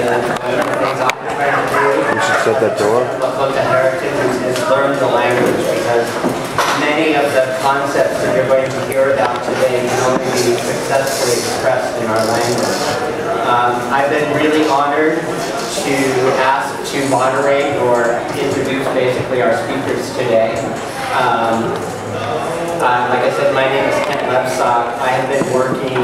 one of the things I'm trying to do. You should shut that door. Look at heritage is learn the language, because many of the concepts that you're going to hear about today can only be successfully expressed in our language. I've been really honored to ask to moderate or introduce basically our speakers today. Like I said, my name is Kent Lebsock. I have been working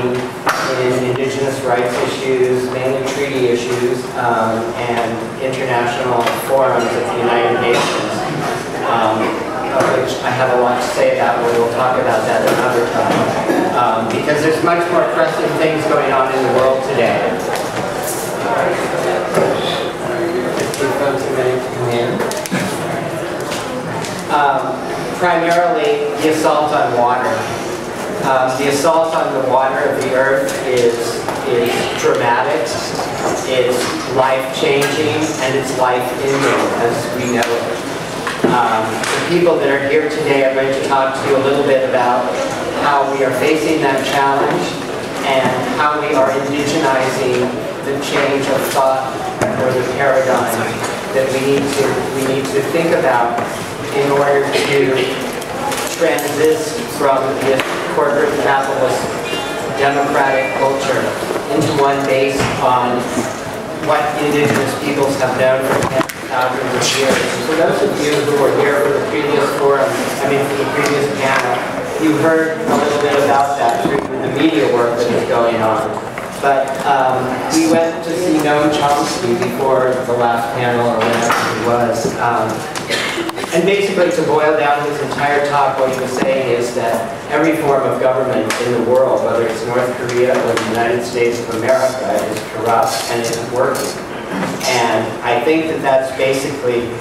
in Indigenous rights issues, mainly treaty issues, and international forums at the United Nations, of which I have a lot to say about, but we'll talk about that another time. Because there's much more pressing things going on in the world today. Primarily, the assault on water. The assault on the water of the earth is dramatic, it's life-changing, and it's life-ending as we know it. The people that are here today are going to talk to you a little bit about how we are facing that challenge and how we are indigenizing the change of thought or the paradigm that we need to think about in order to transit from this corporate capitalist democratic culture into one based on what indigenous peoples have known for thousands of years. And for those of you who were here for the previous forum, for the previous panel, you heard a little bit about that through the media work that is going on. But we went to see Noam Chomsky before the last panel, or whenever it was. And basically, to boil down his entire talk, what he was saying is that every form of government in the world, whether it's North Korea or the United States of America, is corrupt and isn't working. And I think that that's basically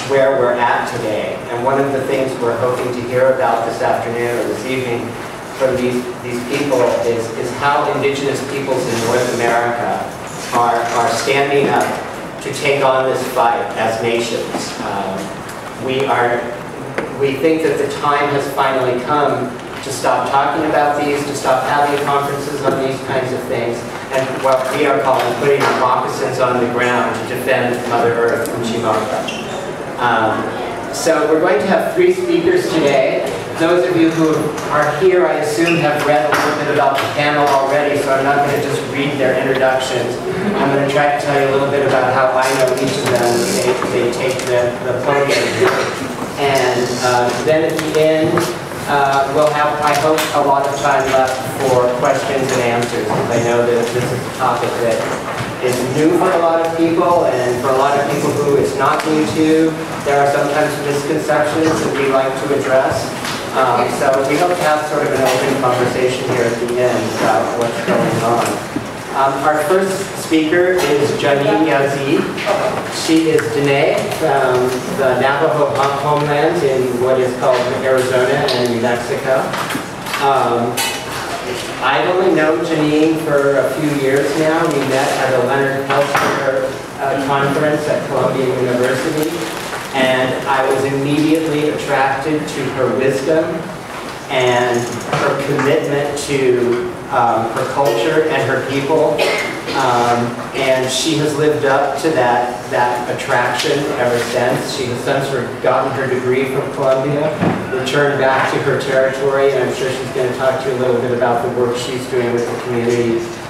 where we're at today. And one of the things we're hoping to hear about this afternoon or this evening from these people is how indigenous peoples in North America are standing up to take on this fight as nations. We think that the time has finally come to stop talking about these, to stop having conferences on these kinds of things, and what we are calling putting our moccasins on the ground to defend Mother Earth from Chimaka. So we're going to have 3 speakers today. Those of you who are here, I assume, have read a little bit about the panel already, so I'm not going to just read their introductions. I'm going to try to tell you a little bit about how I know each of them as they take the podium. And then at the end, we'll have, I hope, a lot of time left for questions and answers, because I know that this is a topic that is new for a lot of people, and for a lot of people who it's not new to, there are sometimes misconceptions that we like to address. So we hope to have sort of an open conversation here at the end about what's going on. Our first speaker is Janene Yazzie. She is Janene from the Navajo homeland in what is called Arizona and New Mexico. I've only known Janene for a few years now. We met at a Leonard Peltier conference at Columbia University. And I was immediately attracted to her wisdom and her commitment to her culture and her people. And she has lived up to that attraction ever since. She has since gotten her degree from Columbia, returned back to her territory, and I'm sure she's going to talk to you a little bit about the work she's doing with the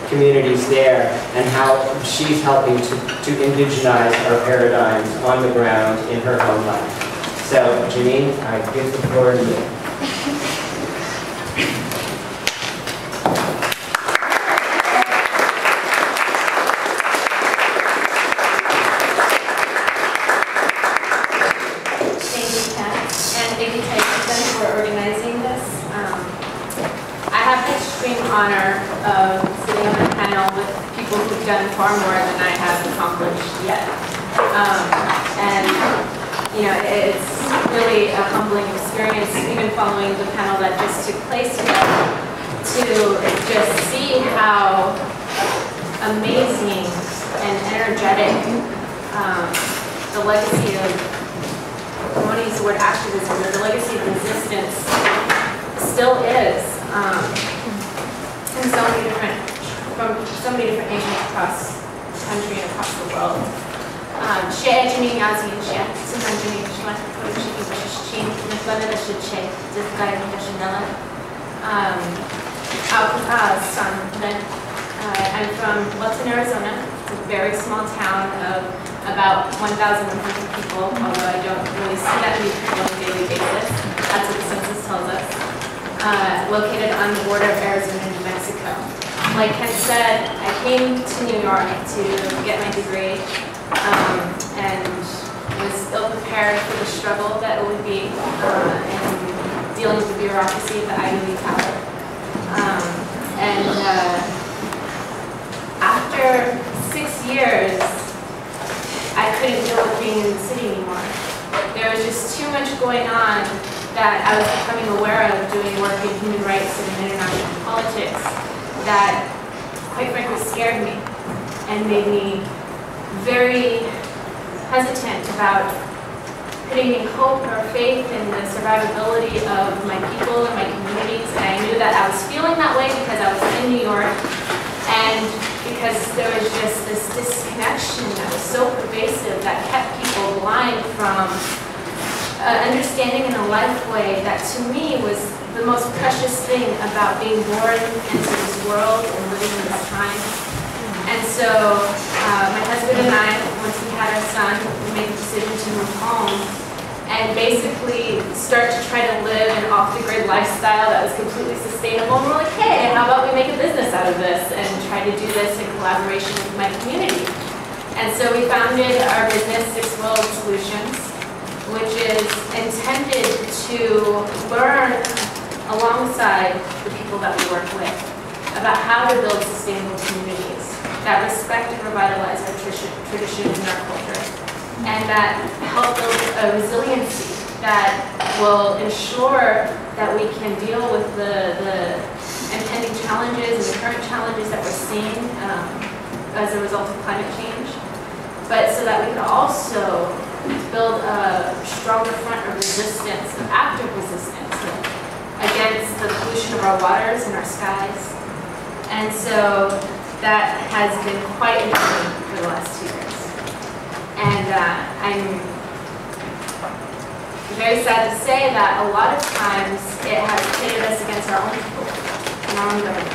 communities there, and how she's helping to indigenize our paradigms on the ground in her homeland. So, Janene, I give the floor to you. Thank you, Ken, and thank you, Tiokasin, for organizing this. I have the extreme honor of sitting on a panel with people who've done far more than I have accomplished yet. And it's really a humbling experience, even following the panel that just took place today, to just see how amazing and energetic the legacy of, I want to use the word activism, but the legacy of resistance still is. From so many different nations across country and across the world. Janene, Yazzie, Janene, I'm from Lubbock, Arizona. It's a very small town of about 1,100 people, although I don't really see that many people on a daily basis. That's what the census tells us. Located on the border of Arizona and New Mexico. Like Ken said, I came to New York to get my degree and was ill-prepared for the struggle that it would be in dealing with the bureaucracy of the Ivy League tower. After 6 years, I couldn't deal with being in the city anymore. There was just too much going on that I was becoming aware of doing work in human rights and international politics that, quite frankly, scared me and made me very hesitant about putting any hope or faith in the survivability of my people and my communities. And I knew that I was feeling that way because I was in New York and because there was just this disconnection that was so pervasive that kept people blind from understanding in a life way that to me was the most precious thing about being born into this world and living in this time. And so my husband and I, once we had our son, we made the decision to move home and basically start to try to live an off-the-grid lifestyle that was completely sustainable. And we're like, hey, how about we make a business out of this and try to do this in collaboration with my community? And so we founded our business, Six World Solutions, which is intended to learn alongside the people that we work with about how to build sustainable communities that respect and revitalize our traditions and our culture, and that help build a resiliency that will ensure that we can deal with the impending challenges and the current challenges that we're seeing as a result of climate change, but so that we can also build a stronger front of resistance, of active resistance against the pollution of our waters and our skies. And so that has been quite interesting for the last 2 years. And I'm very sad to say that a lot of times it has pitted us against our own people and our own government.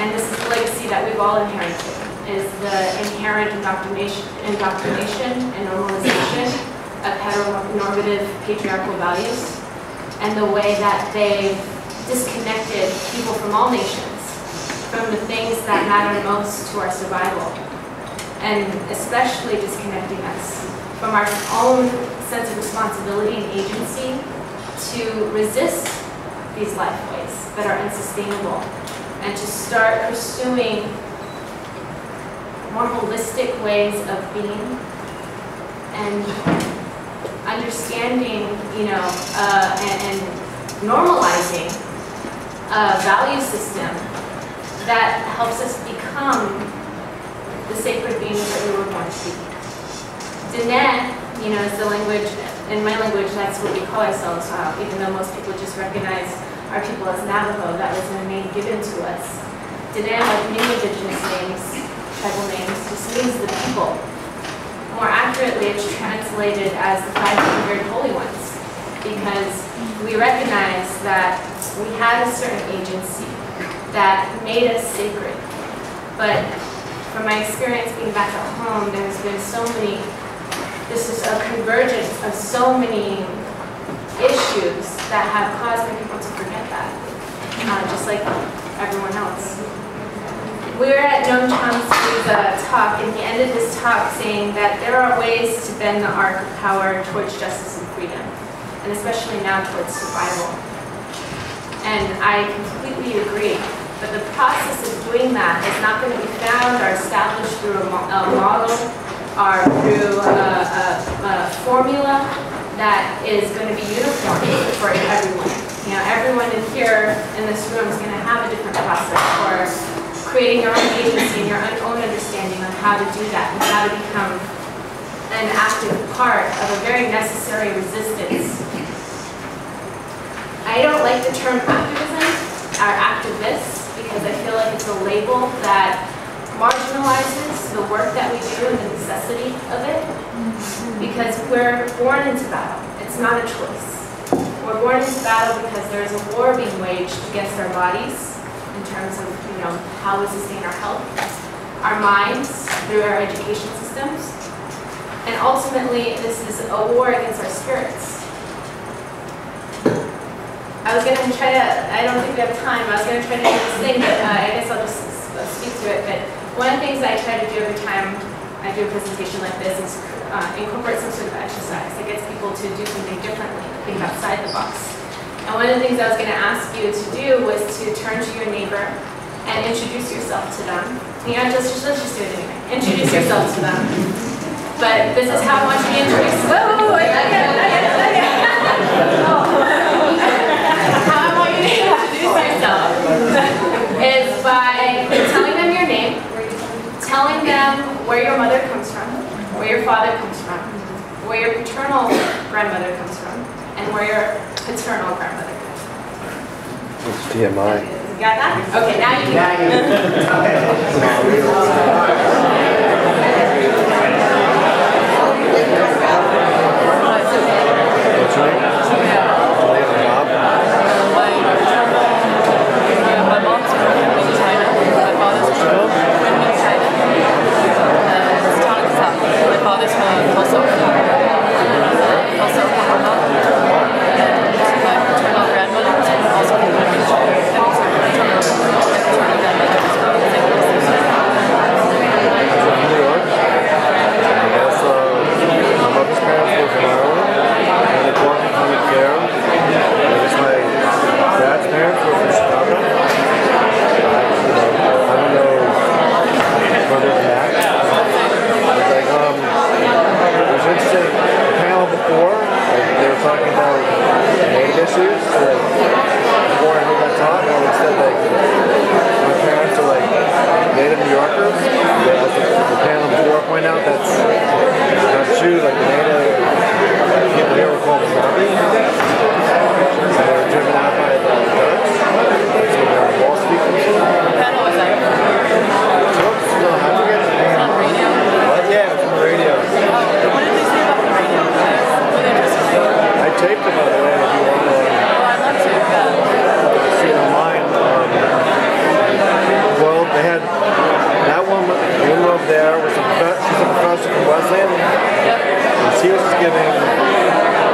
And this is the legacy that we've all inherited, is the inherent indoctrination and normalization of heteronormative patriarchal values and the way that they've disconnected people from all nations from the things that matter most to our survival, and especially disconnecting us from our own sense of responsibility and agency to resist these lifeways that are unsustainable and to start pursuing more holistic ways of being and understanding, and normalizing a value system that helps us become the sacred beings that we were born to be. Janene, is the language, in my language, that's what we call ourselves, even though most people just recognize our people as Navajo. That was the name given to us. Janene, like many indigenous names, tribal names, just means the people. More accurately, it's translated as the 500 holy ones, because we recognize that we had a certain agency that made us sacred. But from my experience being back at home, there's been this is a convergence of so many issues that have caused my people to forget that, just like everyone else. We were at Noam Chomsky's talk, and he ended his talk saying that there are ways to bend the arc of power towards justice and freedom, and especially now towards survival. And I completely agree. But the process of doing that is not going to be found or established through a model or through a formula that is going to be uniform for everyone. Everyone in here in this room is going to have a different process for creating your own agency and your own understanding on how to do that and how to become an active part of a very necessary resistance. I don't like the term activism or activists, because I feel like it's a label that marginalizes the work that we do and the necessity of it, because we're born into battle. It's not a choice. We're born into battle because there's a war being waged against our bodies in terms of, how we sustain our health, our minds through our education systems, and ultimately this is a war against our spirits. I was going to try to, I don't think we have time, I was going to try to do this thing, but I guess I'll just speak to it. But one of the things I try to do every time I do a presentation like this is incorporate some sort of exercise that gets people to do something differently, think outside the box. And one of the things I was going to ask you to do was to turn to your neighbor and introduce yourself to them. Let's just do it anyway. Introduce yourself to them. But this is how I want you to introduce. Whoa, wait, how I want you to introduce yourself is by telling them your name, telling them where your mother comes from, where your father comes from, where your paternal grandmother comes from, and where your paternal grandmother comes from. It's TMI. You got that? Okay, now you got What's your name? My mom's from China. My father's from China. It's Tiokasin. My father's from also and my paternal grandmother was also from China. New York. I guess my mother's parents were from Ireland, and they brought me from the care. I guess my dad's parents were from Chicago. I don't know further than that. It's like, it was interesting. The panel before, they were talking about native issues. Before I heard that talk, I would said my parents are native New Yorkers. The panel before pointed out that's not true. The native people here were called zombies. They were driven out by the Dutch. So they're Wall Street people. What panel was that? No, I forget the name. On radio? What? Yeah, it was on the radio. What did they say about the radio? Really interesting. I taped it, by the way, if you want to. I'd love to, yeah. See it online. Well, they had that woman over there was she's a professor from Wesleyan. Yep. And she was just giving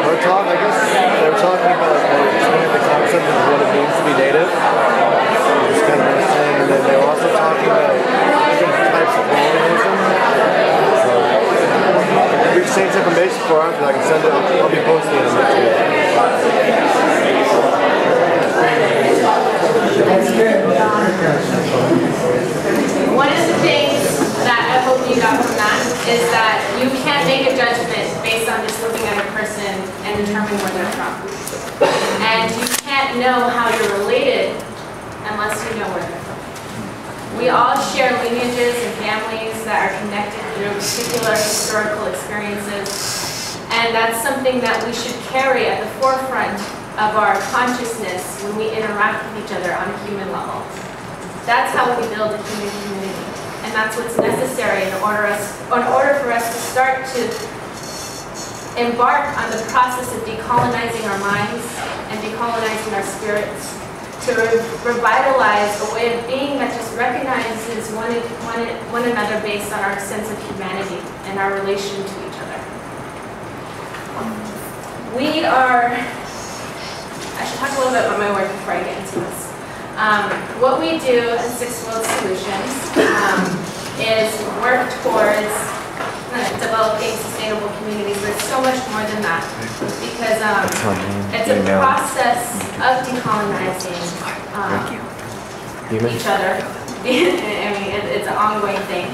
her talk. I guess they were talking about explaining the concept of what it means to be native. It was kind of interesting. And then they were also talking about different types of colonialism. So if we same type of information for after, I can send it. I'll be posting it on YouTube. One of the things that I hope you got from that is that you can't make a judgment based on just looking at a person and determining where they're from. And you can't know how you're related unless you know where they're from. We all share lineages and families that are connected through particular historical experiences. And that's something that we should carry at the forefront of our consciousness when we interact with each other on a human level. That's how we build a human community. And that's what's necessary in order for us to start to embark on the process of decolonizing our minds and decolonizing our spirits, to revitalize a way of being that just recognizes one another based on our sense of humanity and our relation to each other. I should talk a little bit about my work before I get into this. What we do in Six World Solutions is work towards developing sustainable communities, but it's so much more than that, because it's a process of decolonizing each other. I mean, it's an ongoing thing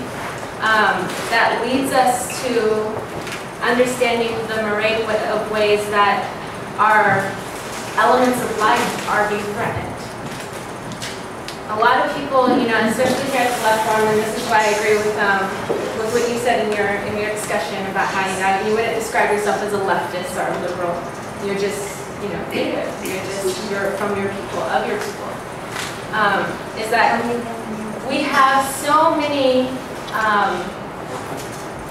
that leads us to understanding the array of ways that our elements of life are being threatened. A lot of people, especially here at the left arm, and this is why I agree with what you said in your discussion about how you wouldn't describe yourself as a leftist or a liberal. You're just native. You're from your people, of your people. Is that we have so many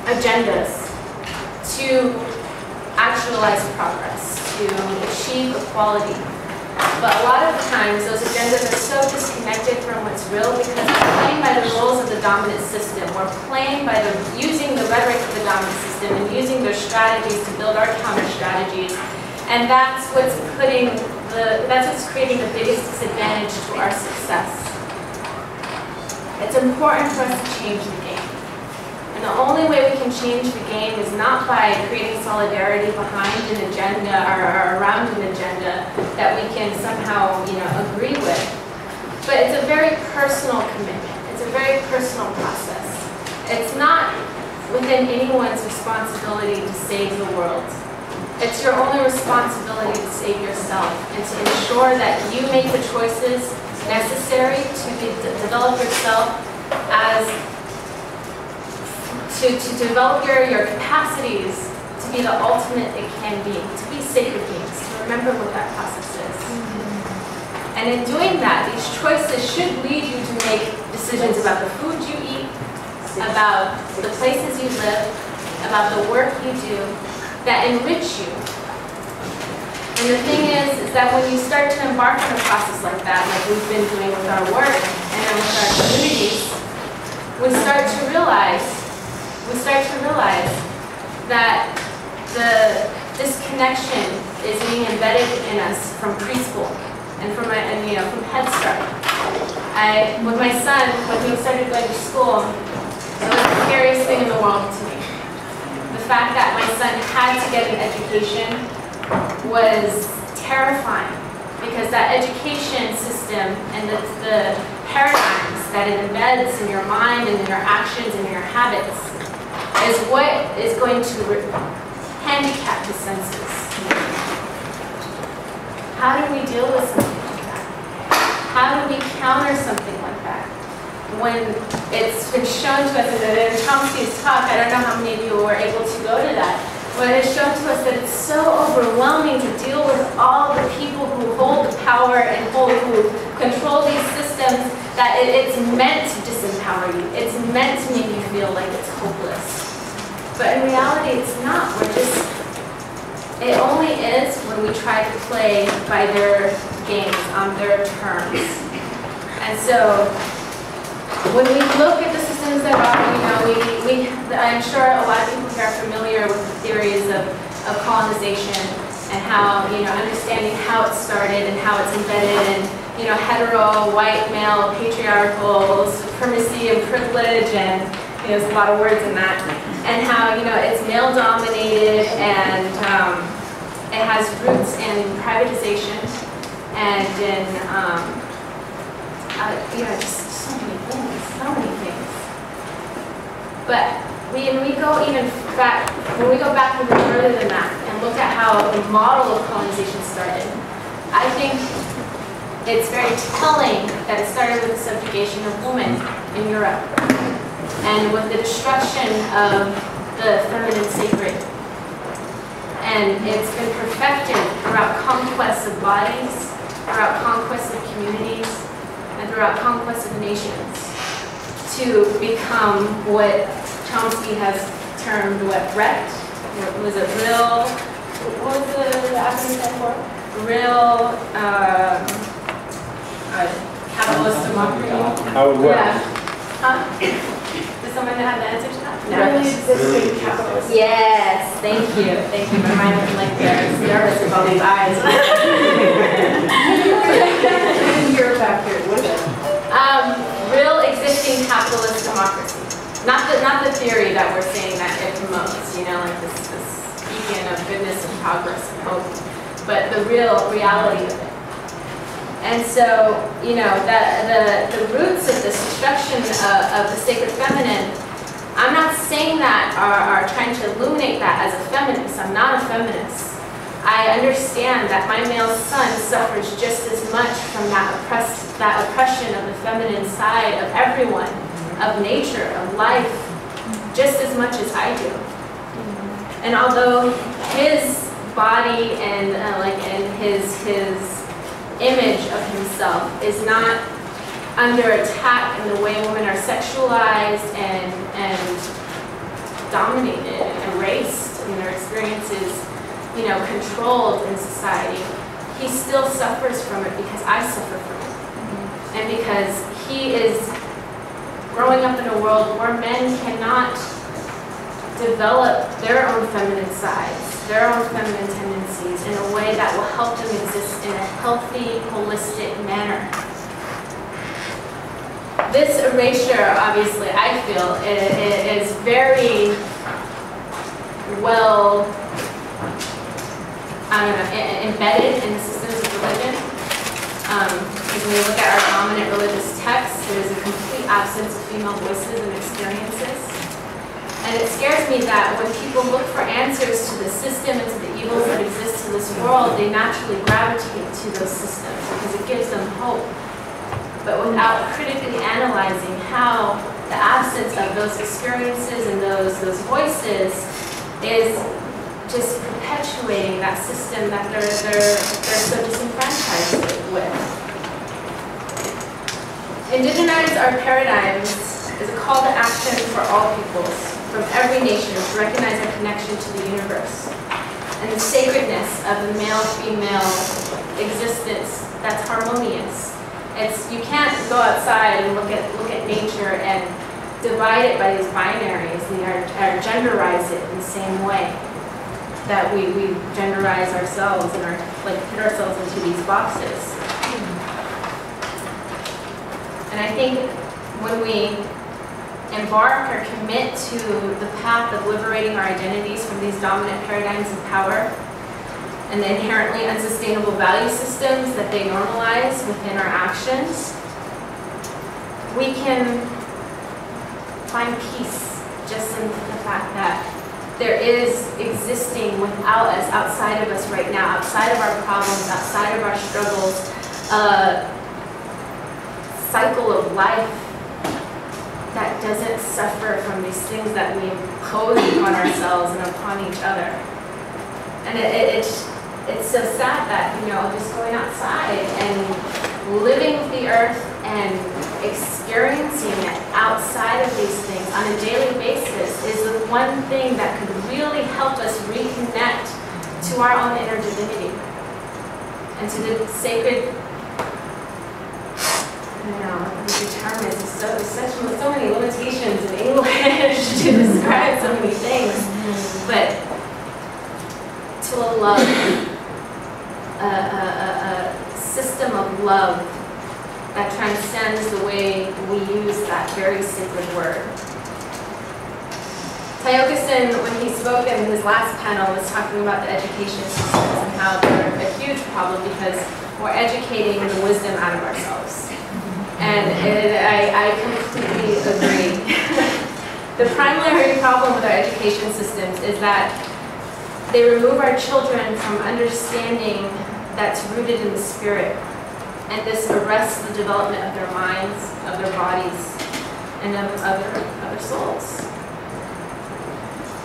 agendas to actualize progress, to achieve equality. But a lot of times those agendas are so disconnected from what's real because we're playing by the rules of the dominant system. We're playing by using the rhetoric of the dominant system and using their strategies to build our counter strategies. And that's what's creating the biggest disadvantage to our success. It's important for us to change the game. And the only way we can change the game is not by creating solidarity behind an agenda or around an agenda that we can somehow, agree with. But it's a very personal commitment. It's a very personal process. It's not within anyone's responsibility to save the world. It's your only responsibility to save yourself and to ensure that you make the choices necessary to develop yourself to develop your capacities to be the ultimate it can be, to be sacred beings, to remember what that process is. And in doing that, these choices should lead you to make decisions about the food you eat, about the places you live, about the work you do that enrich you. And the thing is that when you start to embark on a process like that, like we've been doing with our work and then with our communities, we start to realize that this connection is being embedded in us from preschool and from Head Start. With my son, when he started going to school, it was the scariest thing in the world to me. The fact that my son had to get an education was terrifying because that education system and the paradigms that it embeds in your mind and in your actions and in your habits is what is going to handicap the senses. How do we deal with something like that? How do we counter something like that? When it's been shown to us, and in Chomsky's talk, I don't know how many of you were able to go to that, but it's shown to us that it's so overwhelming to deal with all the people who hold the power and who control these systems that it's meant to disempower you. It's meant to make you feel like it's hopeless. But in reality, it's not. It only is when we try to play by their games, on their terms. And so, when we look at the systems that are, I'm sure a lot of people here are familiar with the theories of colonization and how, understanding how it started and how it's embedded in, hetero, white, male, patriarchal, supremacy and privilege, and there's a lot of words in that, and how, it's male-dominated and it has roots in privatization and in, just so many things. But when we go back even further than that and look at how the model of colonization started, I think it's very telling that it started with the subjugation of women in Europe and with the destruction of the feminine sacred. And it's been perfected throughout conquests of bodies, throughout conquests of communities, and throughout conquests of nations to become what Chomsky has termed what was it real, what was the acronym stand for? Real capitalist democracy. How it works. Yeah. Huh? Does someone have the answer to that? No. Really existing capitalist. Yes, thank you. Thank you. My mind was like nervous with all these eyes. You're back here. What is it? Real existing capitalist democracy. Not the theory that we're saying that it promotes, like this beacon of goodness and progress and hope, but the real reality of it. And so, the roots of this destruction of the sacred feminine, I'm not saying that are trying to illuminate that as a feminist. I'm not a feminist. I understand that my male son suffers just as much from that oppression of the feminine side of everyone, of nature, of life, just as much as I do. And although his body and his image of himself is not under attack in the way women are sexualized and dominated and erased and their experiences, you know, controlled in society, he still suffers from it because I suffer from it. And because he is growing up in a world where men cannot develop their own feminine sides, their own feminine tendencies in a way that will help them exist in a healthy, holistic manner. This erasure, obviously, I feel, is very well, I don't know, embedded in the systems of religion. Because when we look at our dominant religious texts, there's a complete absence of female voices and experiences. And it scares me that when people look for answers to the system and to the evils that exist in this world, they naturally gravitate to those systems because it gives them hope. But without critically analyzing how the absence of those experiences and those voices is just perpetuating that system that they're so disenfranchised with. Indigenize our paradigms is a call to action for all peoples from every nation to recognize our connection to the universe and the sacredness of the male-female existence that's harmonious. You can't go outside and look at nature and divide it by these binaries or genderize it in the same way that we genderize ourselves and put ourselves into these boxes. And I think when we embark or commit to the path of liberating our identities from these dominant paradigms of power and the inherently unsustainable value systems that they normalize within our actions, we can find peace just in the fact that there is existing without us, outside of us right now, outside of our problems, outside of our struggles, a cycle of life that doesn't suffer from these things that we impose upon ourselves and upon each other. And it's so sad that, you know, just going outside and living with the earth and experiencing it outside of these things on a daily basis is the one thing that could really help us reconnect to our own inner divinity and to the sacred, I don't know, the term is so many limitations in English to describe so many things, but to a love, a system of love that transcends the way we use that very sacred word. Tiokasin, when he spoke in his last panel, was talking about the education systems and how they're a huge problem because we're educating the wisdom out of ourselves. And I completely agree. The primary problem with our education systems is that they remove our children from understanding that's rooted in the spirit. And this arrests the development of their minds, of their bodies, and of other souls.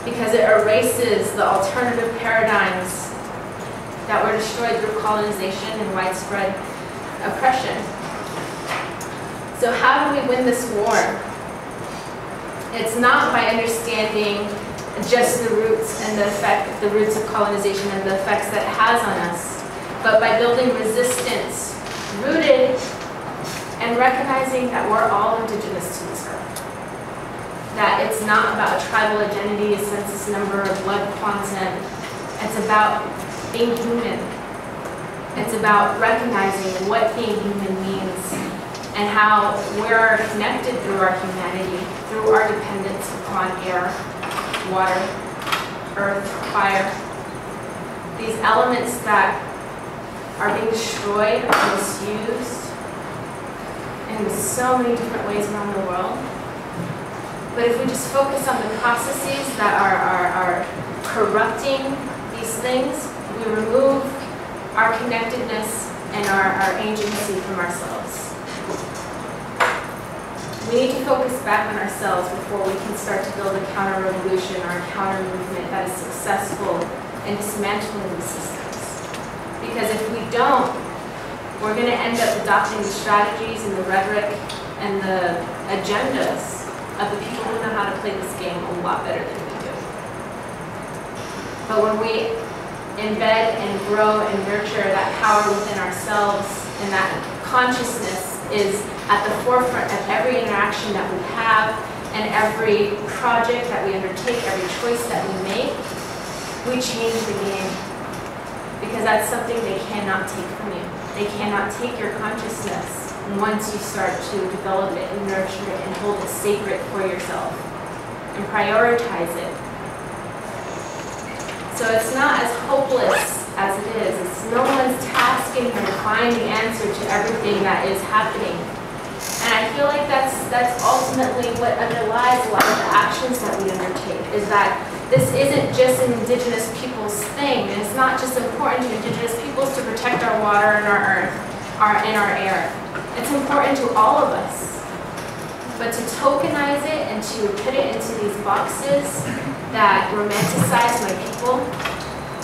Because it erases the alternative paradigms that were destroyed through colonization and widespread oppression. So how do we win this war? It's not by understanding just the roots and the roots of colonization and the effects that it has on us, but by building resistance rooted and recognizing that we're all indigenous to this earth. That it's not about a tribal identity, a census number, a blood quantum. It's about being human. It's about recognizing what being human means and how we're connected through our humanity, through our dependence upon air, water, earth, fire. These elements that are being destroyed or misused in so many different ways around the world. But if we just focus on the processes that are corrupting these things, we remove our connectedness and our agency from ourselves. We need to focus back on ourselves before we can start to build a counter-revolution or a counter-movement that is successful in dismantling these systems. Because if we don't, we're going to end up adopting the strategies and the rhetoric and the agendas of the people who know how to play this game a lot better than we do. But when we embed and grow and nurture that power within ourselves, and that consciousness is at the forefront of every interaction that we have and every project that we undertake, every choice that we make, we change the game. Because that's something they cannot take from you. They cannot take your consciousness once you start to develop it and nurture it and hold it sacred for yourself and prioritize it. So it's not as hopeless as it is. It's no one's task in here to find the answer to everything that is happening. And I feel like that's ultimately what underlies a lot of the actions that we undertake, is that this isn't just an Indigenous people's thing, and it's not just important to Indigenous peoples to protect our water and our earth, and our air. It's important to all of us. But to tokenize it and to put it into these boxes that romanticize my people,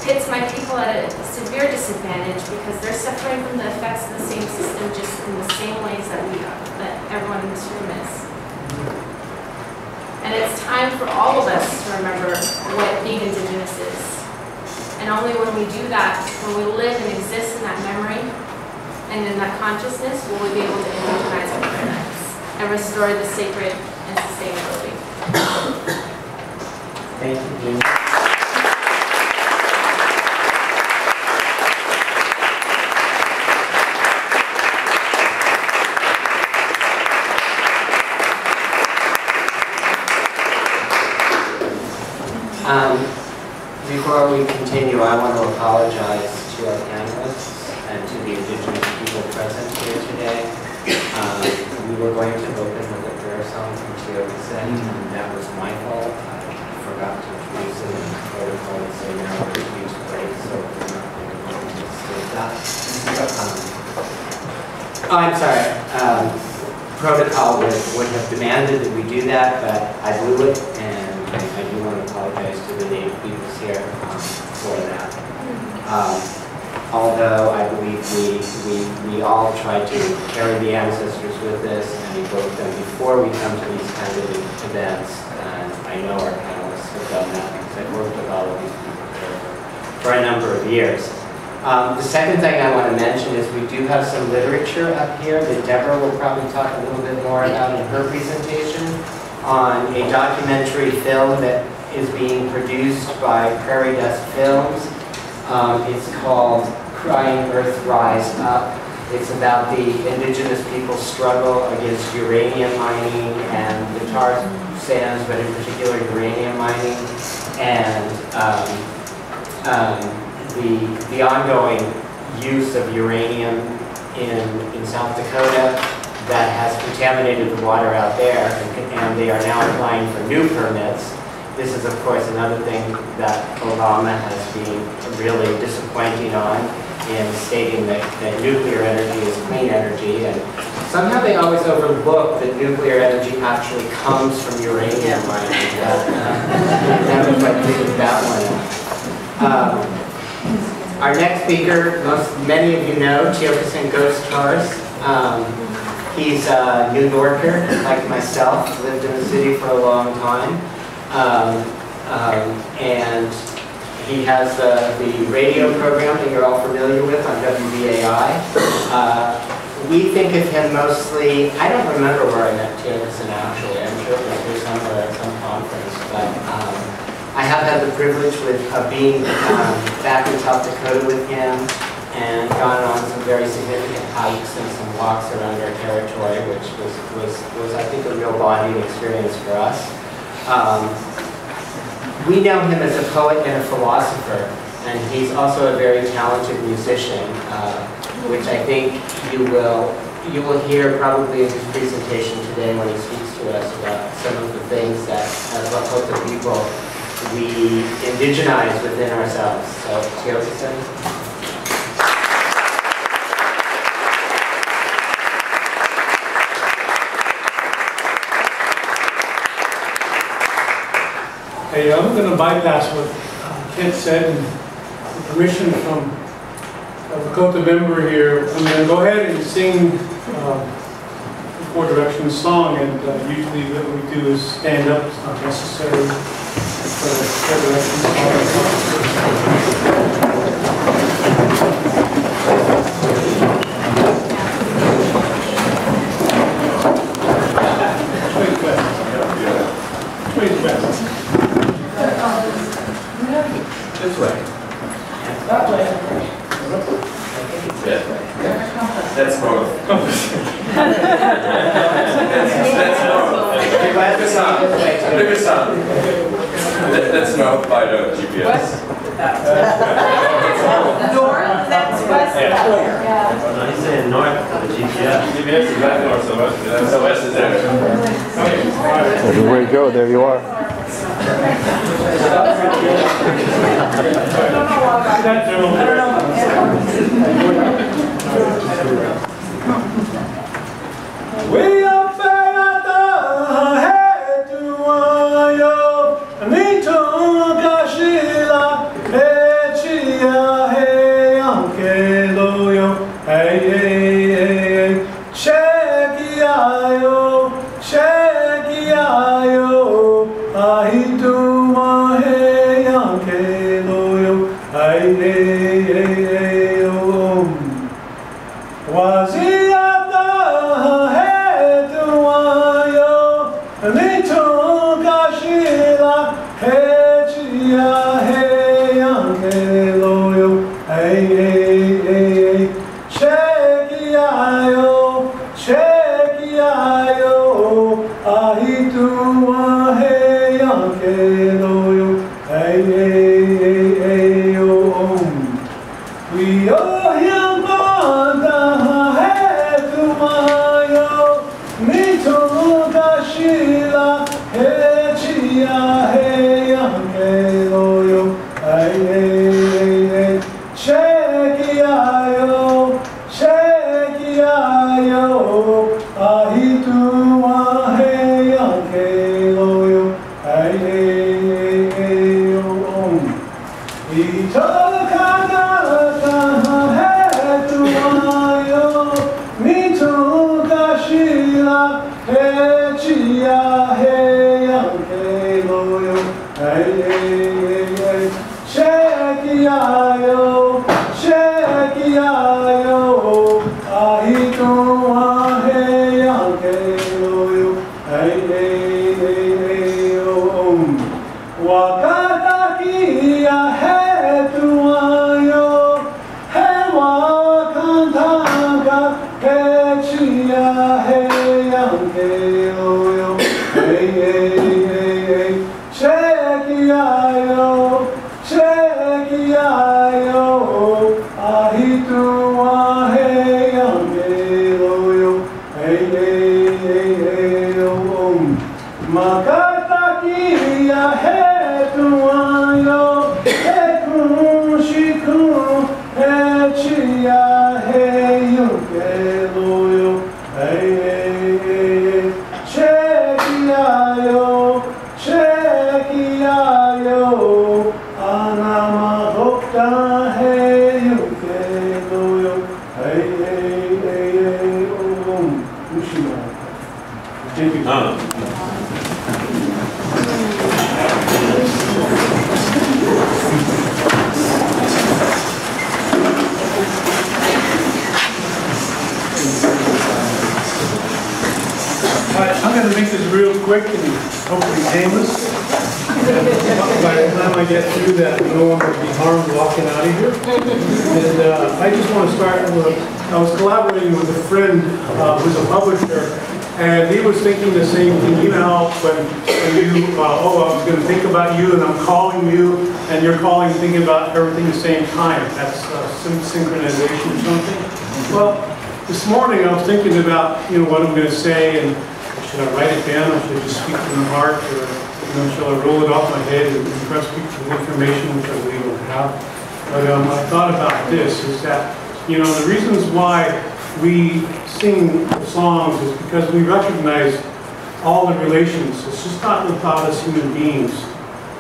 hits my people at a severe disadvantage because they're suffering from the effects of the same system just in the same ways that we are, that everyone in this room is. And it's time for all of us to remember what being Indigenous is. And only when we do that, when we live and exist in that memory and in that consciousness, will we be able to indigenize our planets and restore the sacred and sustainability. Thank you, Janene. Before we continue, I want to apologize to our panelists and to the Indigenous people present here today. We were going to open with a prayer song from Tiokasin, and that was my fault. I forgot to introduce it in the protocol and say now we're going to use break, so we're not going to state that. I'm sorry. Protocol would have demanded that we do that, but I blew it, and I do want to apologize to the Native peoples here for that. Although I believe we all try to carry the ancestors with us and evoke them before we come to these kind of events, and I know our panelists have done that because I've worked with all of these people here for a number of years. The second thing I want to mention is we do have some literature up here that Debra will probably talk a little bit more about in her presentation on a documentary film that is being produced by Prairie Dust Films. It's called Crying Earth Rise Up. It's about the Indigenous people's struggle against uranium mining and the tar sands, but in particular uranium mining, and the ongoing use of uranium in South Dakota that has contaminated the water out there, and they are now applying for new permits. This is, of course, another thing that Obama has been really disappointing on in stating that nuclear energy is clean energy, and somehow they always overlook that nuclear energy actually comes from uranium mining. Never quite figured that one out. Our next speaker, many of you know, Tiokasin Ghosthorse. He's a New Yorker, like myself, lived in the city for a long time. And he has the radio program that you're all familiar with on WBAI. We think of him mostly, I don't remember where I met Tiokasin actually. I'm sure it was here somewhere at some conference, but I have had the privilege of being back in South Dakota with him and gone on some very significant hikes and some walks around our territory, which was I think, a real bonding experience for us. We know him as a poet and a philosopher, and he's also a very talented musician, which I think you will hear probably in his presentation today when he speaks to us about some of the things that as Lakota people we indigenize within ourselves. So, Tiokasin. Hey, I'm going to bypass what Kent said, and with permission from a Lakota member here, I'm going to go ahead and sing the Four Directions song, and usually what we do is stand up, it's not necessary. This way. That way. That's north. that's north. That's north by the GPS. North, that's west. Yeah. No, he's saying north of the GPS. GPS is back north, so west. So west is there. Everywhere you go, there you are. We are better head to yo, Nito Kashila, Echia, hey, Uncle yo, hey, hey, Shekiayo, Shekiayo, Ahitu, hey, Uncle yo, hey, hey, was he at the head to yo, Nito Kashila, Hechia, hey, Uncle yo, hey, hey, Shekiayo, Shekiayo, Ahitu, hey, Uncle yo, hey, hey, we owe him the head to yo, Nito Kashila, Hechia, hey, Uncle yo, hey, hey, Shekiayo, Shekiayo, Ahitu, hey, Uncle yo, hey, hey, Tiokasin head to yo, Nito Kashila, Hechia, hey, Uncle yo, hey, hey, Shekiayo, Shekiayo, Ahitu, hey, Uncle yo, hey, hey, Wakatakia head to yo, hey, Wakantanga, Hechia, hey, Uncle yo, hey, hey, Shekiayo, Shekiayo, Ahitu, hey, Uncle yo, hey, hey, Makatakia head to yo, Ekun, Shikun, Hechia, hey, Uncle yo, hey, hey, Shekiayo, Shekiayo, Anamahokta, hey, Uncle yo, hey, hey, Mushima. Thank you. I'm going to make this real quick and hopefully painless. By the time I get through that, no one will be harmed walking out of here. And I just want to start with, I was collaborating with a friend who's a publisher, and he was thinking the same thing. You know, when you, I was going to think about you, and I'm calling you, and you're calling, thinking about everything at the same time. That's some synchronization or something. Well, this morning I was thinking about, what I'm going to say, and should I write it down, or should I just speak from the heart, or shall I roll it off my head and impress people with information which I really don't have? But I thought about this, is that, the reasons why we sing songs is because we recognize all the relations. It's just not about us human beings.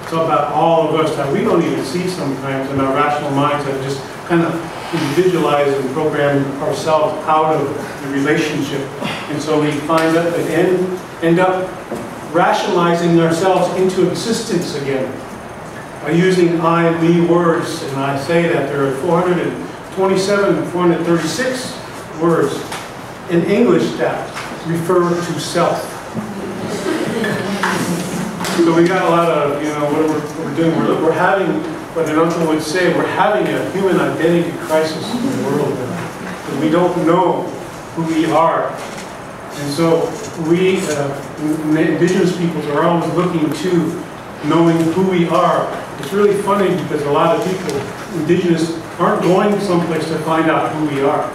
It's about all of us that we don't even see sometimes in our rational minds that just kind of individualize and program ourselves out of the relationship. And so we find that we end up rationalizing ourselves into existence again. by using I, we words, and I say that there are 427, 436 words in English that refer to self. So we got a lot of, you know, what we're doing, we're having, what an uncle would say, we're having a human identity crisis in the world now. Because we don't know who we are. And so we, indigenous peoples, are always looking to knowing who we are. It's really funny because a lot of people, indigenous, aren't going someplace to find out who we are.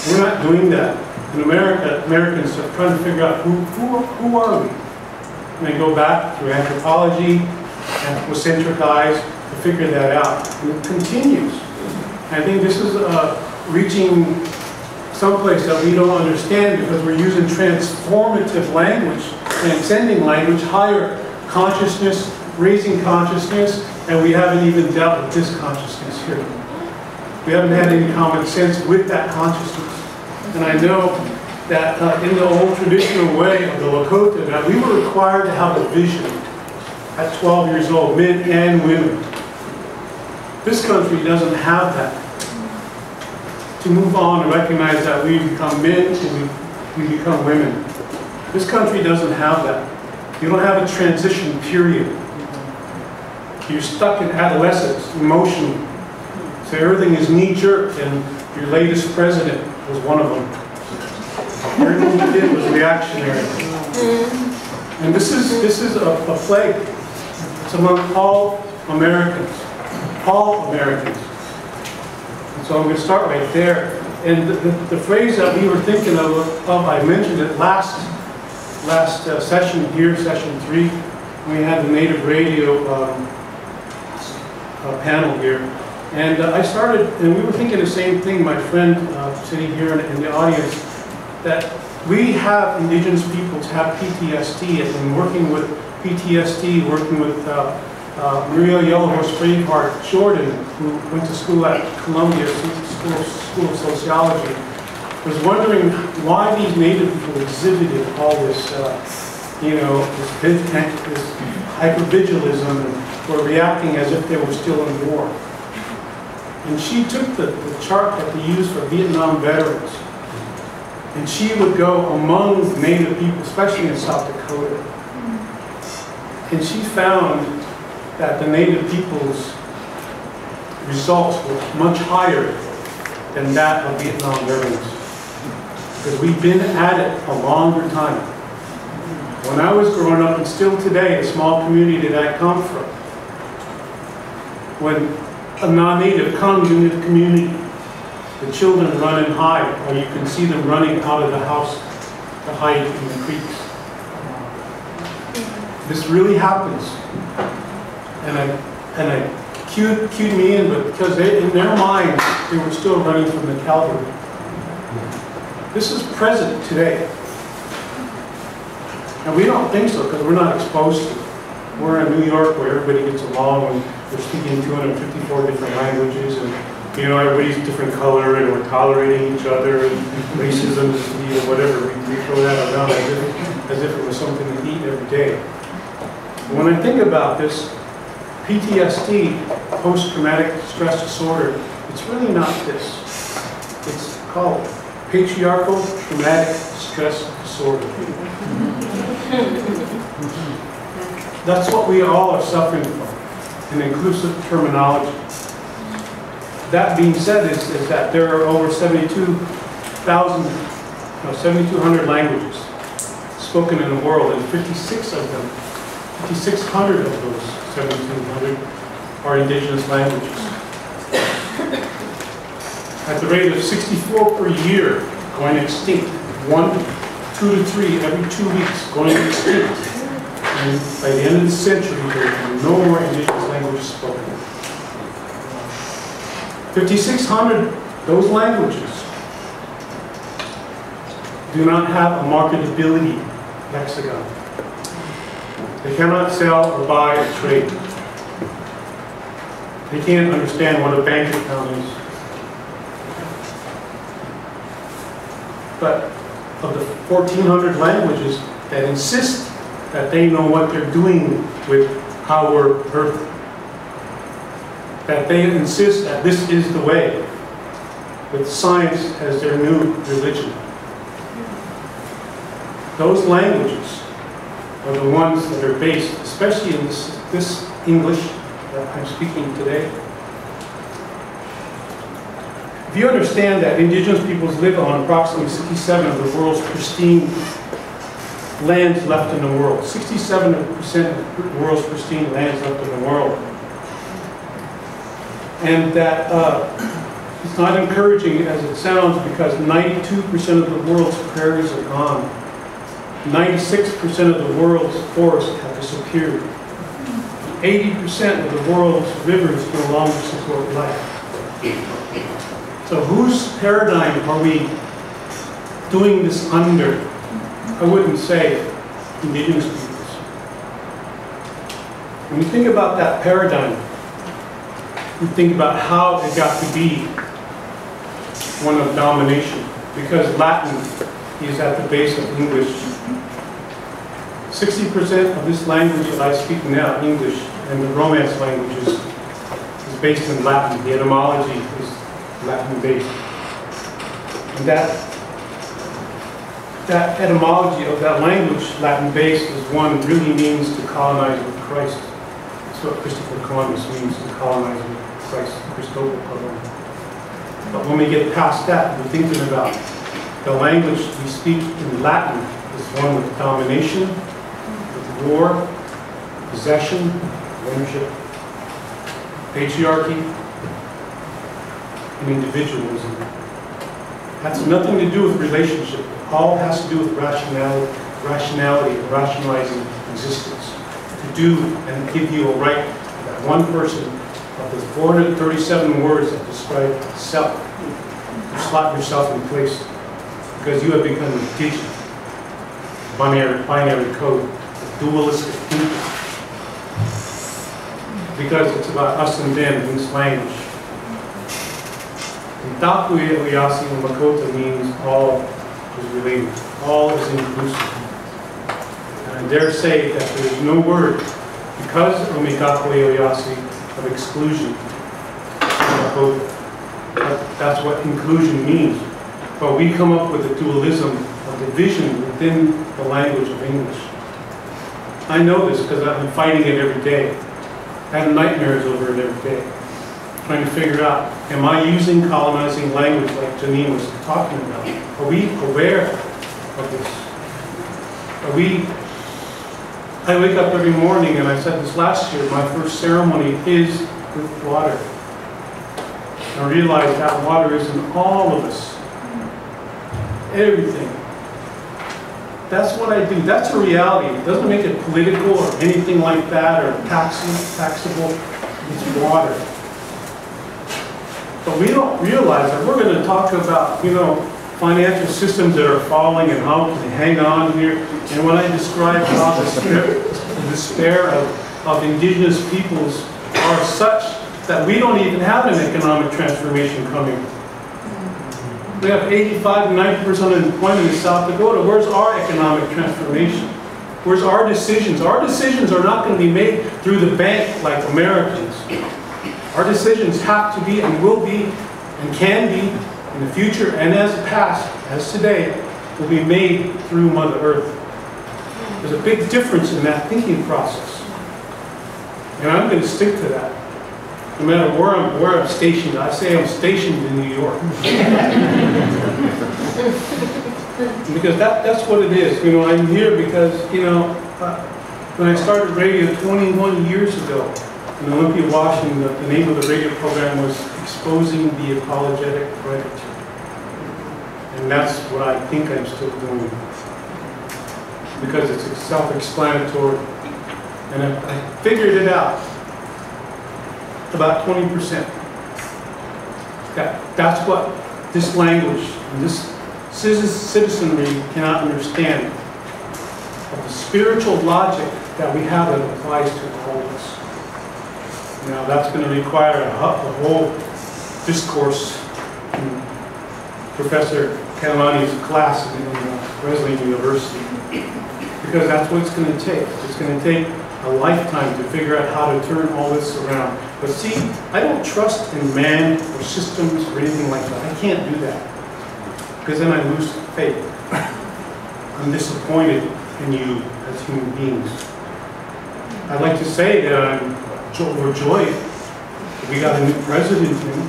We're not doing that. In America, Americans are trying to figure out who are we? And they go back through anthropology, anthropocentric eyes to figure that out. And it continues. I think this is reaching someplace that we don't understand because we're using transformative language, transcending language, higher consciousness, raising consciousness, and we haven't even dealt with this consciousness here. We haven't had any common sense with that consciousness. And I know that in the old traditional way of the Lakota, that we were required to have a vision at 12 years old, men and women. This country doesn't have that. To move on and recognize that we become men and we become women. This country doesn't have that. You don't have a transition period. You're stuck in adolescence, emotionally. So everything is knee-jerk, and your latest president was one of them. Everything he did was reactionary. And this is a plague. It's among all Americans. All Americans. And so I'm going to start right there. And the phrase that we were thinking of I mentioned it last session here, session 3, when we had the Native Radio panel here. And I started, and we were thinking the same thing, my friend sitting here in the audience, that we have indigenous peoples have PTSD, and working with PTSD, working with Maria Yellowhorse Braveheart Jordan, who went to school at Columbia School of Sociology, was wondering why these Native people exhibited all this, this hypervigilism, and were reacting as if they were still in war. And she took the chart that they used for Vietnam veterans, and she would go among Native people, especially in South Dakota, and she found that the Native people's results were much higher than that of Vietnam veterans. Because we've been at it a longer time. When I was growing up, and still today, a small community that I come from, when a non-native comes into the community, the children run and hide, or you can see them running out of the house to hide in the creeks. This really happens. And I cued me in, but because in their minds, they were still running from the cavalry. This is present today. And we don't think so because we're not exposed to it. We're in New York where everybody gets along and we're speaking 254 different languages, and everybody's different color, and we're tolerating each other, and racism is whatever. We throw that around as if it was something to eat every day. And when I think about this, PTSD, post-traumatic stress disorder, it's really not this. It's called patriarchal traumatic stress disorder. That's what we all are suffering from, an inclusive terminology. That being said, is that there are over 7,200 languages spoken in the world, and 5,600 of those 7,200 are indigenous languages. At the rate of 64 per year, going extinct. 1, 2 to 3 every 2 weeks going extinct. And by the end of the century, there will be no more indigenous languages spoken. 5,600, those languages do not have a marketability lexicon. They cannot sell or buy or trade. They can't understand what a bank account is. But of the 1,400 languages that insist that they know what they're doing with our earth. That they insist that this is the way, with science as their new religion. Those languages are the ones that are based, especially in this English that I'm speaking today. If you understand that indigenous peoples live on approximately 67 of the world's pristine lands left in the world, 67% of the world's pristine lands left in the world, and that it's not encouraging as it sounds, because 92% of the world's prairies are gone. 96% of the world's forests have disappeared. 80% of the world's rivers no longer support life. So whose paradigm are we doing this under? I wouldn't say indigenous peoples. When you think about that paradigm, you think about how it got to be one of domination, because Latin is at the base of English. 60% of this language that I speak now, English, and the Romance languages, is based in Latin. The etymology is Latin-based. And that etymology of that language, Latin-based, is one really means to colonize with Christ. That's what Christopher Columbus means, to colonize with Christ, Christopher Columbus. But when we get past that, we're thinking about the language we speak in Latin is one with domination, with war, possession, ownership, patriarchy, and individualism. That's nothing to do with relationship. It all has to do with rationality, rationalizing existence. To do and give you a right, that one person, of the 437 words that describe self, to slot yourself in place, because you have become a digit, binary code, dualistic thinking. Because it's about us and them in this language. And Takuya Oyasi and Lakota means all is related, all is inclusive. And I dare say that there is no word, because of Takuya Oyasi, of exclusion in Lakota. That's what inclusion means. But we come up with a dualism, a division within the language of English. I know this because I've been fighting it every day. I have nightmares over it every day. Trying to figure out, am I using colonizing language like Janene was talking about? Are we aware of this? Are we... I wake up every morning, and I said this last year, my first ceremony is with water. I realize that water is in all of us. Everything. That's what I do. That's a reality. It doesn't make it political or anything like that, or taxable. It's water. But we don't realize that we're going to talk about, financial systems that are falling and how to hang on here. And when I describe how the despair of indigenous peoples are such that we don't even have an economic transformation coming. We have 85 to 90% unemployment in South Dakota. Where's our economic transformation? Where's our decisions? Our decisions are not going to be made through the bank like Americans. Our decisions have to be and will be and can be in the future and as past, as today, will be made through Mother Earth. There's a big difference in that thinking process. And I'm going to stick to that. No matter where I'm stationed. I say I'm stationed in New York. Because that's what it is. I'm here because, when I started radio 21 years ago in Olympia, Washington, the name of the radio program was Exposing the Apologetic Predator. And that's what I think I'm still doing. Because it's self-explanatory. And I figured it out. About 20%. That's what this language and this citizenry cannot understand. Of the spiritual logic that we have that applies to all of us. Now that's going to require a whole discourse in Professor Kalani's class in Wesleyan University. Because that's what it's going to take. It's going to take a lifetime to figure out how to turn all this around. But see, I don't trust in man or systems or anything like that. I can't do that. Because then I lose faith. I'm disappointed in you as human beings. I'd like to say that I'm overjoyed that we got a new president in,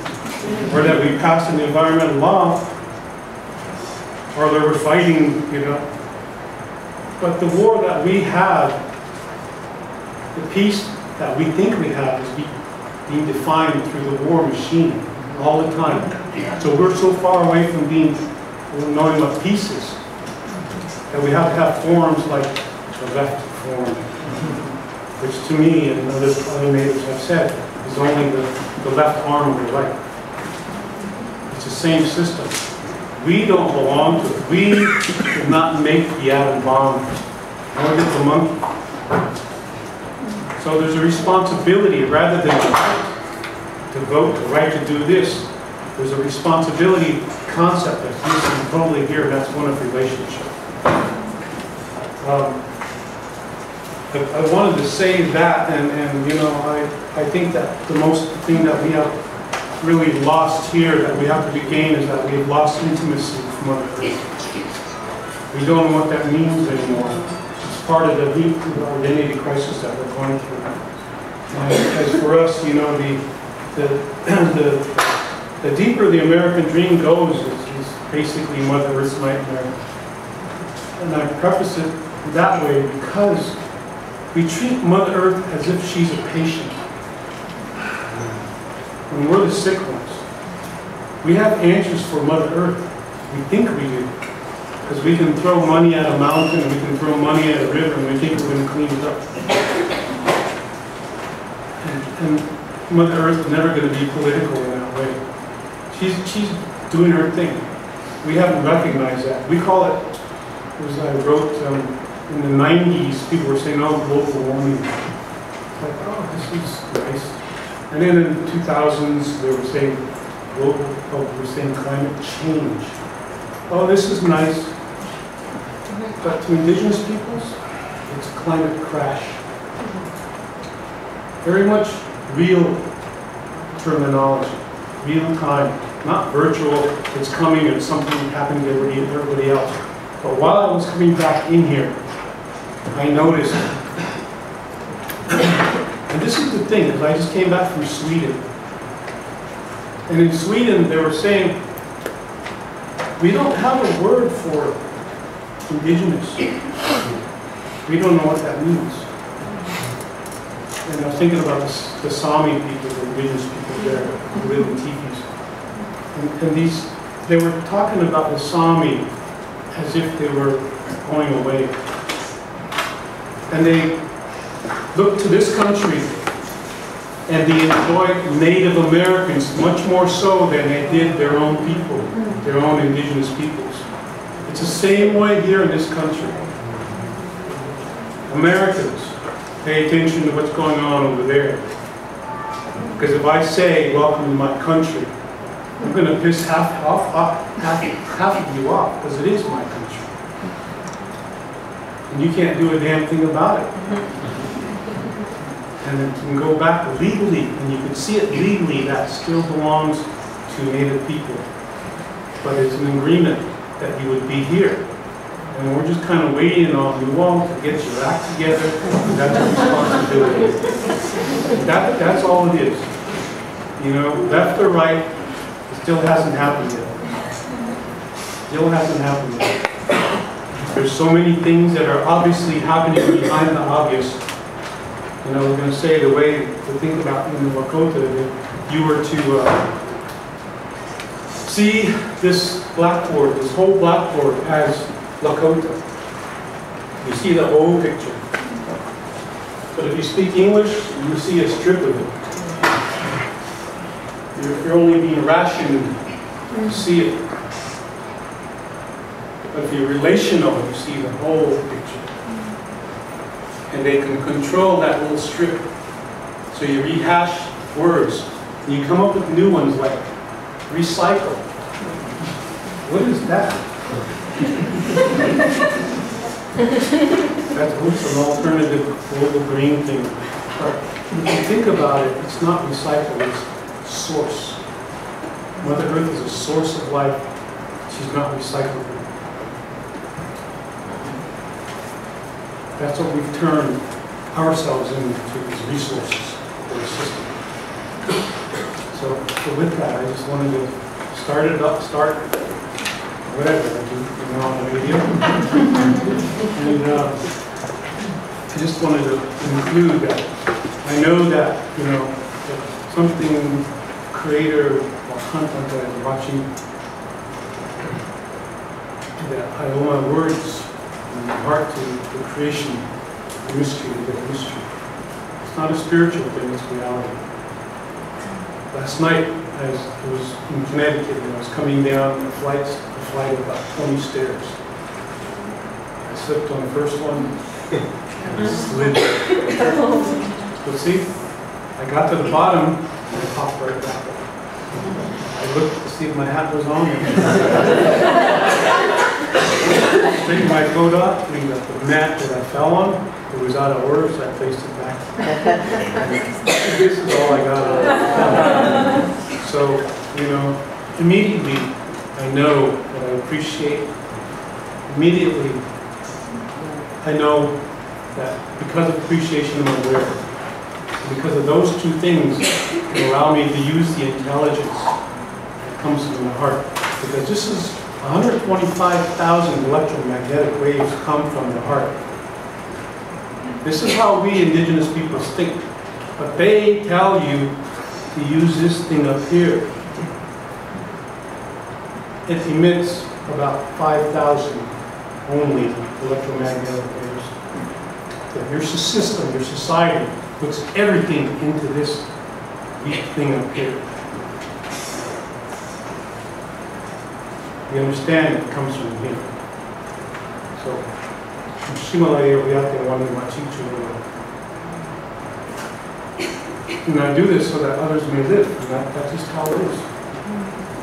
or that we passed an environmental law, or that we're fighting, you know. But the war that we have, the peace that we think we have, is being defined through the war machine all the time. So we're so far away from knowing what peace is, that we have to have forms like the left form, which to me and other natives have said is only the left arm of the right. It's the same system. We don't belong to it. We did not make the atom bomb, nor did the monkey. So there's a responsibility, rather than the right to vote, the right to do this, there's a responsibility concept that's missing totally here, and that's one of relationship. I wanted to say that, and you know, I think that the thing that we have really lost here, that we have to regain, is that we have lost intimacy with Mother Earth. We don't know what that means anymore. It's part of the identity crisis that we're going through. And as for us, you know, the deeper the American dream goes, is basically Mother Earth's nightmare. And I preface it that way because we treat Mother Earth as if she's a patient. When we're the sick ones, we have answers for Mother Earth. We think we do. Because we can throw money at a mountain, and we can throw money at a river, and we think we're going to clean it up. And Mother Earth is never going to be political in that way. She's doing her thing. We haven't recognized that. We call it, as I wrote in the 90s, people were saying, oh, global warming. It's like, oh, this is nice. And then in the 2000s, they were saying climate change. Oh, this is nice. But to indigenous peoples, it's a climate crash. Very much real terminology, real time, not virtual. It's coming and something happened to everybody else. But while I was coming back in here, I noticed, and this is the thing, because I just came back from Sweden. And in Sweden, they were saying, we don't have a word for indigenous. We don't know what that means. And I was thinking about the Sami people, the indigenous people there, who live in teepees. And they were talking about the Sami as if they were going away. And they looked to this country and they employed Native Americans much more so than they did their own people, their own indigenous peoples. It's the same way here in this country. Americans, pay attention to what's going on over there. Because if I say, welcome to my country, I'm going to piss half of you off, because it is my country. And you can't do a damn thing about it. And it can go back legally, and you can see it legally, that still belongs to Native people. But it's an agreement that you would be here. And we're just kind of waiting on you all to get your act together. That's a responsibility. That's all it is. You know, left or right, it still hasn't happened yet. Still hasn't happened yet. There's so many things that are obviously happening behind the obvious. You know, we're going to say the way to think about in the Lakota, if you were to see this blackboard, this whole blackboard as Lakota. You see the whole picture. But if you speak English, you see a strip of it. You're only being rationed, you see it. But if you're relational, you see the whole picture. And they can control that little strip. So you rehash words, and you come up with new ones like recycle. What is that? That's an alternative global green thing. But if you think about it, it's not recycled, it's source. Mother Earth is a source of life. She's not recyclable. That's what we've turned ourselves into, these resources for the system. So with that, I just wanted to start whatever I do, on the radio. And I just wanted to include that. I know that, that something creator or content that I'm watching, that I owe my words and my heart to the creation, the mystery, the mystery. It's not a spiritual thing, it's reality. Last night, I was in Connecticut and I was coming down a flight of about 20 stairs. I slipped on the first one and slid. But see, I got to the bottom and I popped right back up. I looked to see if my hat was on. Straightened my coat up, and the mat that I fell on, it was out of order, so I placed it back. This is all I got out of it. So, immediately I know that I appreciate. Immediately I know that because of appreciation I'm aware. Because of those two things, it allow me to use the intelligence that comes from the heart. Because this is 125,000 electromagnetic waves come from the heart. This is how we indigenous peoples think. But they tell you to use this thing up here. It emits about 5,000 only electromagnetic waves. That your system, your society, puts everything into this weak thing up here. We understand it comes from here. So, and I do this so that others may live. And that's just how it is.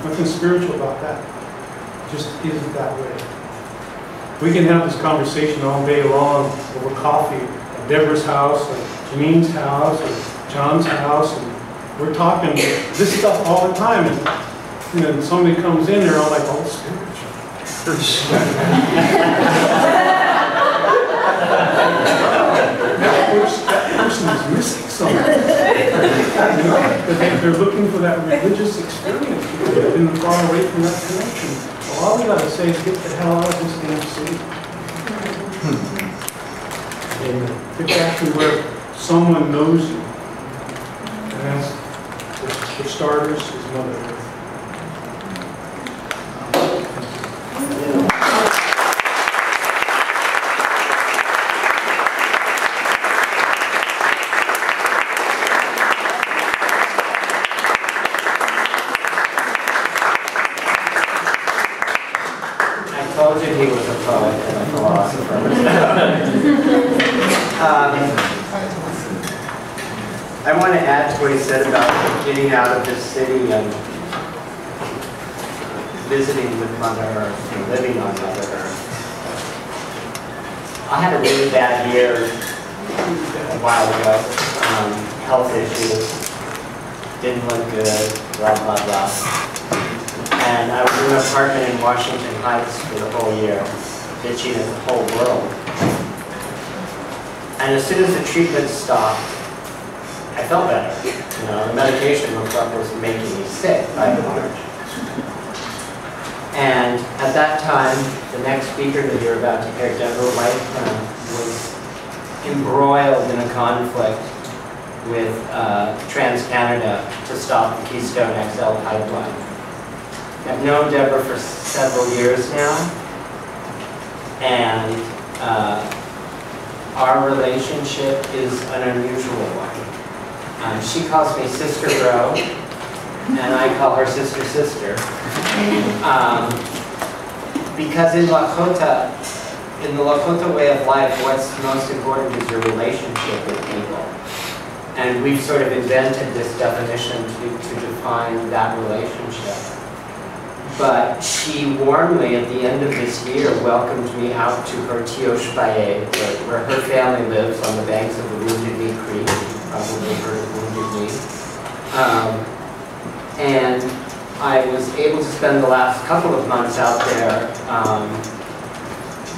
Nothing spiritual about that. It just isn't that way. We can have this conversation all day long over coffee at Debra's house, or Janene's house, or John's house, and we're talking this stuff all the time. And somebody comes in, they're all like, oh, spiritual. that person is missing something. They're looking for that religious experience. They've been far away from that connection. So all we got to say is get the hell out of this damn city. And get back to where someone knows you. And that's, for starters, is Mother Earth. He was a poet and a philosopher. I want to add to what he said about getting out of this city and visiting with Mother Earth and living on Mother Earth. I had a really bad year a while ago. Health issues, didn't look good, blah, blah, blah. And I was in an apartment in Washington Heights for the whole year, bitching at the whole world. And as soon as the treatment stopped, I felt better. The medication looked like it was making me sick by and large. And at that time, the next speaker that you're about to hear, Debra White Plume, was embroiled in a conflict with TransCanada to stop the Keystone XL pipeline. I've known Debra for several years now, and our relationship is an unusual one. She calls me Sister Bro, and I call her Sister Sister. Because in Lakota, in the Lakota way of life, what's most important is your relationship with people. And we've sort of invented this definition to define that relationship. But she warmly, at the end of this year, welcomed me out to her Tiokasin, where her family lives on the banks of the Wounded Knee Creek. You've probably heard of Wounded Knee. And I was able to spend the last couple of months out there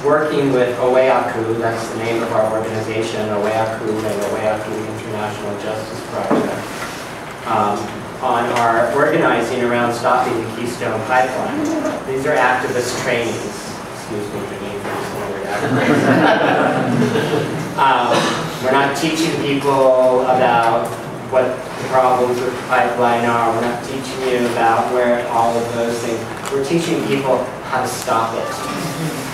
working with Oeaku, that's the name of our organization, Oeaku and Oeaku International Justice Project, on our organizing around stopping the Keystone Pipeline. These are activist trainings. Excuse me, Janene, for using the word activist. We're not teaching people about what the problems with the pipeline are. We're not teaching you about where all of those things. We're teaching people how to stop it.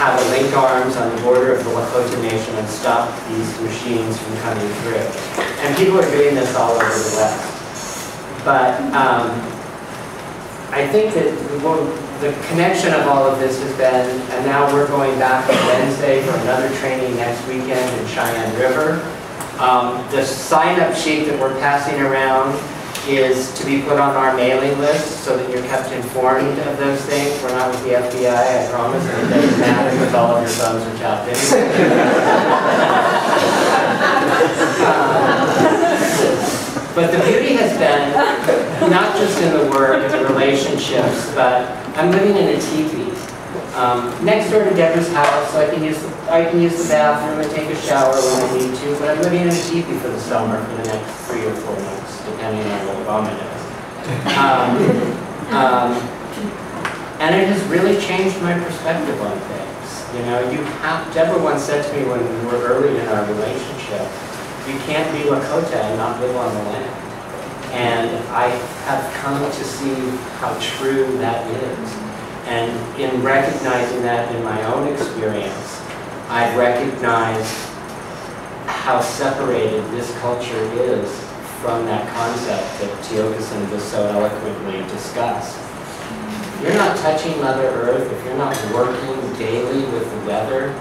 How to link arms on the border of the Lakota Nation and stop these machines from coming through. And people are doing this all over the West. But I think that the connection of all of this has been, and now we're going back on Wednesday for another training next weekend in Cheyenne River. The sign-up sheet that we're passing around is to be put on our mailing list so that you're kept informed of those things. We're not with the FBI, I promise, and it doesn't matter because all of your phones are tapped in. But the beauty has been, not just in the work and the relationships, but I'm living in a teepee. Next door to Debra's house, so I can use the bathroom and take a shower when I need to, but I'm living in a teepee for the summer for the next 3 or 4 months, depending on what Obama does. And it has really changed my perspective on things. You know, Debra once said to me when we were early in our relationship, you can't be Lakota and not live on the land. And I have come to see how true that is. And in recognizing that in my own experience, I've recognized how separated this culture is from that concept that Tiokasin just so eloquently discussed. You're not touching Mother Earth if you're not working daily with the weather.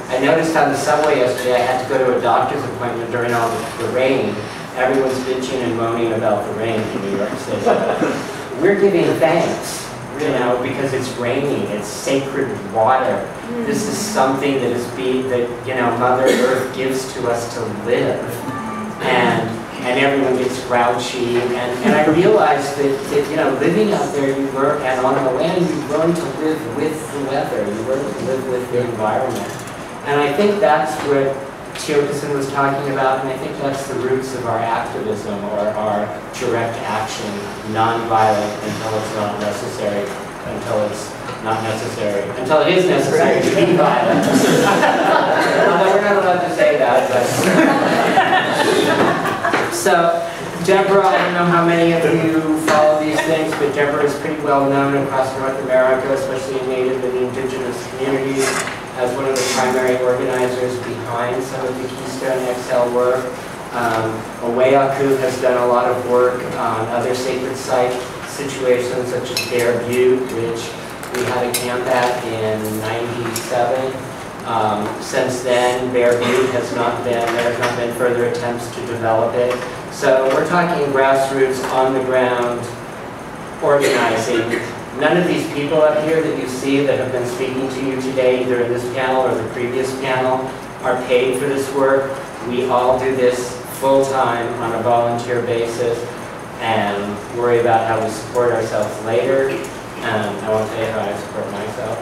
I noticed on the subway yesterday I had to go to a doctor's appointment during all the rain. Everyone's bitching and moaning about the rain in New York City. We're giving thanks, you know, because it's raining, it's sacred water. This is something that is you know, Mother Earth gives to us to live. And everyone gets grouchy. And I realized that, you know, living out there, you learn, and on the land, you learn to live with the weather. You learn to live with the environment. And I think that's what Tiokasin was talking about, and I think that's the roots of our activism, or our direct action, nonviolent until it's not necessary, until it's not necessary, until it is necessary to be violent. Although we're not allowed to say that, but... So, Debra, I don't know how many of you follow these things, but Debra is pretty well known across North America, especially in Native and Indigenous communities, as one of the primary organizers behind some of the Keystone XL work. Oeaku has done a lot of work on other sacred site situations, such as Bear Butte, which we had a camp at in '97. Since then, Bear Butte there has not been further attempts to develop it. So we're talking grassroots, on the ground, organizing. None of these people up here that you see that have been speaking to you today, either in this panel or the previous panel, are paid for this work. We all do this full-time on a volunteer basis and worry about how we support ourselves later. I won't tell you how I support myself.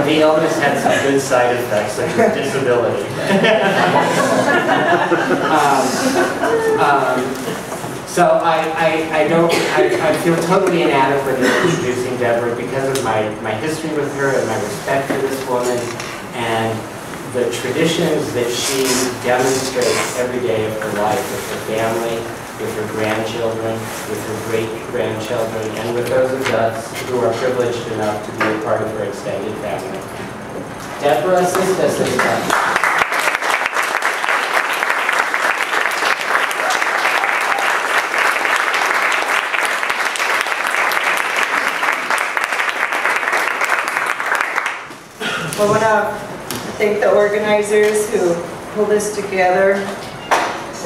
The illness had some good side effects, such as disability. So I feel totally inadequate in introducing Debra because of my history with her and my respect for this woman and the traditions that she demonstrates every day of her life with her family, with her grandchildren, with her great-grandchildren, and with those of us who are privileged enough to be a part of her extended family. Debra, assist us this time. I want to thank the organizers who pulled this together.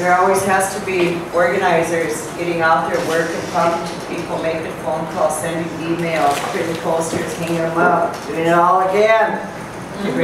There always has to be organizers getting out there, working, talking to people, making phone calls, sending emails, printing posters, hanging them up, doing it all again.